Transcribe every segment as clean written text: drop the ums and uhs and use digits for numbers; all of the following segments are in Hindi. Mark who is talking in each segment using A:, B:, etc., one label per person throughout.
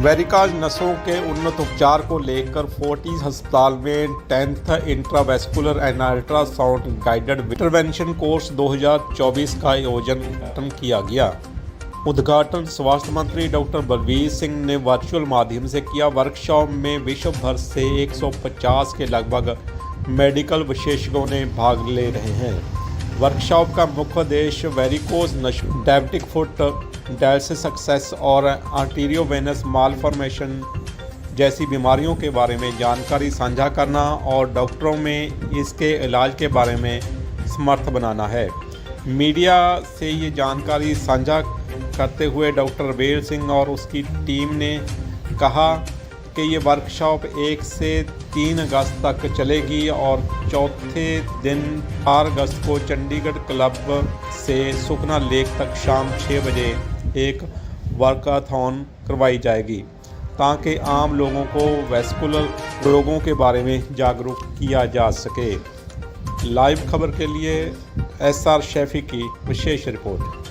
A: वेरिकाज नसों के उन्नत उपचार को लेकर फोर्टिस अस्पताल में 10th intravascular and ultrasound guided intervention course 2024 का आयोजन किया गया। उद्घाटन स्वास्थ्य मंत्री डॉक्टर बलवीर सिंह ने वर्चुअल माध्यम से किया। वर्कशॉप में विश्व भर से 150 के लगभग मेडिकल विशेषज्ञों ने भाग ले रहे हैं। वर्कशॉप का मुख्य उद्देश्य वेरिकोज नसों, डायबिटिक फुट डायलिसिस सक्सेस और आर्टेरियोवेनस मालफॉर्मेशन जैसी बीमारियों के बारे में जानकारी साझा करना और डॉक्टरों में इसके इलाज के बारे में समर्थ बनाना है। मीडिया से ये जानकारी साझा करते हुए डॉक्टर बलवीर सिंह और उसकी टीम ने कहा कि ये वर्कशॉप 1 से 3 अगस्त तक चलेगी और चौथे दिन 4 अगस्त को चंडीगढ़ क्लब से सुखना लेक तक शाम 6 बजे एक वर्काथॉन करवाई जाएगी ताकि आम लोगों को वैस्कुलर रोगों के बारे में जागरूक किया जा सके। लाइव खबर के लिए SR शैफी की विशेष report.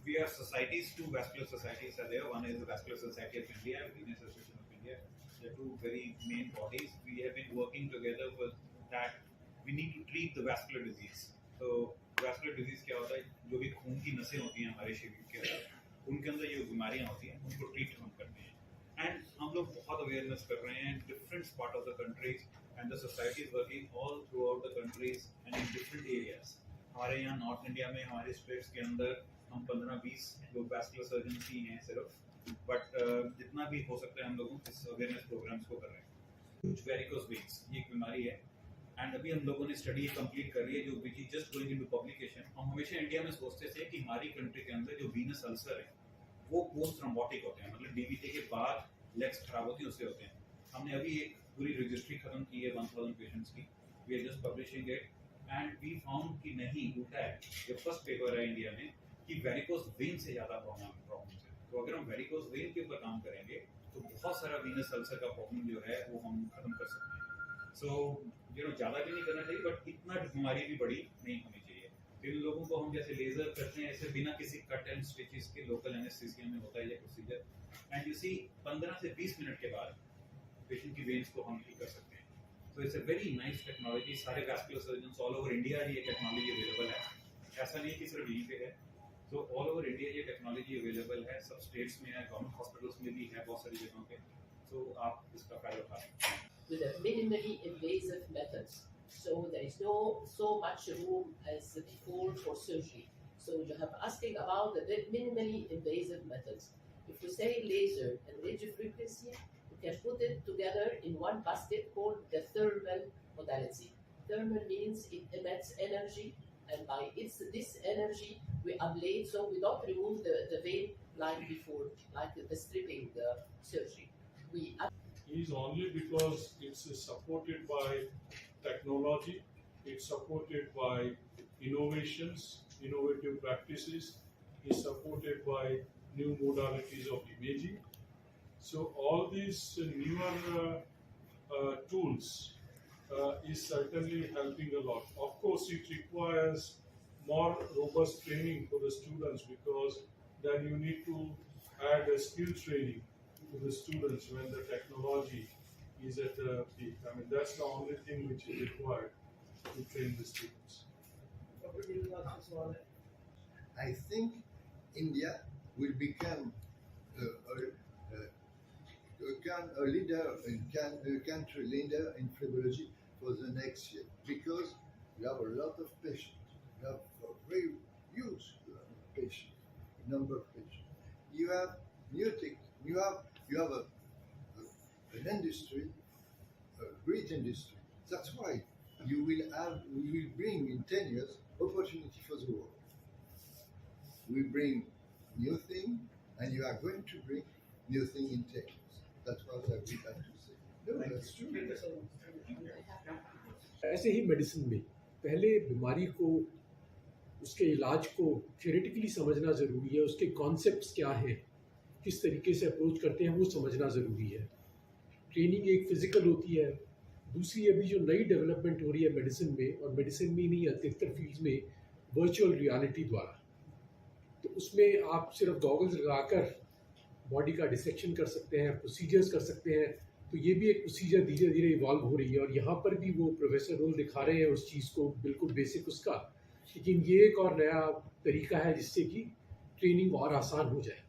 B: We have societies, two vascular societies are there. One is the Vascular Society of India, Venous Association of India. They are two very main bodies. We have been working together for that. We need to treat the vascular disease. So vascular disease क्या होता है? जो भी खून की नसें होती हैं हमारे शरीर के अंदर, उनके अंदर ये बीमारियां होती हैं, उनको ट्रीट हम करते हैं। And हम लोग बहुत अवेयरनेस कर रहे हैं different part of the countries, and the society is working all throughout the countries and in different areas. हमारे यहाँ नॉर्थ इंडिया में हमारे स्टेट्स के अंदर हम 15-20 लोग वैस्कुलर सर्जन ही हैं सिर्फ, बट जितना भी हो सकता है हम लोगों इस अवेयरनेस प्रोग्राम्स को कर रहे हैं। वेरिकोज वेन्स ये एक बीमारी है एंड अभी हम लोगों ने स्टडी कंप्लीट कर रही है जो which is just going into publication. हम हमेशा इंडिया में सोचते थे कि हमारी कंट्री के अंदर जो वीनस अल्सर है वो पोस्ट थ्रोम्बोटिक होते हैं, मतलब डीवीटी के बाद लेग्स खराब होती है उससे होते हैं। हमने अभी एक पूरी रजिस्ट्री खत्म की है 1000 पेशेंट्स की, we are just publishing it and we found कि नहीं उल्टा है। ये फर्स्ट पेपर है इंडिया में कि वेरिकोज वेन से ज़्यादा प्रॉब्लम्स है। तो अगर हम वेरिकोज वेन के ऊपर काम करेंगे तो बहुत सारा वीनस अल्सर का प्रॉब्लम जो है वो हम खत्म कर सकते हैं। सो ज़्यादा भी नहीं करना चाहिए, बट इतना बीमारी भी बड़ी नहीं होनी चाहिए। जिन लोगों को हम जैसे लेजर करते हैं ऐसे बिना किसी कट एंड स्टिचेस के लोकल एनेस्थीसिया में होता है ये प्रोसीजर, एंड यू सी 15 से 20 मिनट के बाद पेशेंट की वेन्स को हम ठीक कर सकते हैं। So it's a very nice technology. सारे vascular surgeon all over India ये टेक्नोलॉजी अवेलेबल है, ऐसा नहीं कि सिर्फ यहीं पे है। तो ऑल ओवर इंडिया ये टेक्नोलॉजी अवेलेबल है, सब स्टेट्स में है, गवर्नमेंट हॉस्पिटल्स में भी है बहुत सारी जगहों पे। तो आप इसका फायदा उठा सकते हैं।
C: With a minimally invasive methods, so there is no so much room as before for surgery. So you have asking about the minimally invasive methods. If you say laser and radiofrequency, you can put it together in one basket called the thermal modality. Thermal means it emits energy, and by this energy we ablate, so we don't remove the vein like before, like the stripping surgery. We
D: is only because it's supported by technology, it's supported by innovations, innovative practices, is supported by new modalities of imaging. So all these newer tools is certainly helping a lot. Of course, it requires more robust training for the students, because then you need to add a skill training to the students when the technology is at the peak. I mean, that's the only thing which is required to train the students.
E: I think India will become a leader, a country leader in phlebology for the next year, because we have a lot of patients. We have a very huge number of patients. You have new techniques. You have an industry, a great industry. That's why we will bring in 10 years opportunity for the world. We bring new thing, and you are going to bring new thing in 10 years. That's what I would like to say. No, that's true.
F: ऐसे ही मेडिसिन में पहले बीमारी को, उसके इलाज को थ्योरेटिकली समझना ज़रूरी है, उसके कॉन्सेप्ट्स क्या हैं, किस तरीके से अप्रोच करते हैं वो समझना ज़रूरी है। ट्रेनिंग एक फ़िज़िकल होती है, दूसरी अभी जो नई डेवलपमेंट हो रही है मेडिसिन में, और मेडिसिन में नहीं अधिकतर फील्ड्स में, वर्चुअल रियलिटी द्वारा तो उसमें आप सिर्फ गॉगल्स लगाकर बॉडी का डिसेक्शन कर सकते हैं, प्रोसीजर्स कर सकते हैं। तो ये भी एक प्रोसीजर धीरे धीरे इवॉल्व हो रही है और यहाँ पर भी वो प्रोफेसर रोल दिखा रहे हैं उस चीज़ को, बिल्कुल बेसिक उसका। लेकिन ये एक और नया तरीका है जिससे कि ट्रेनिंग और आसान हो जाए।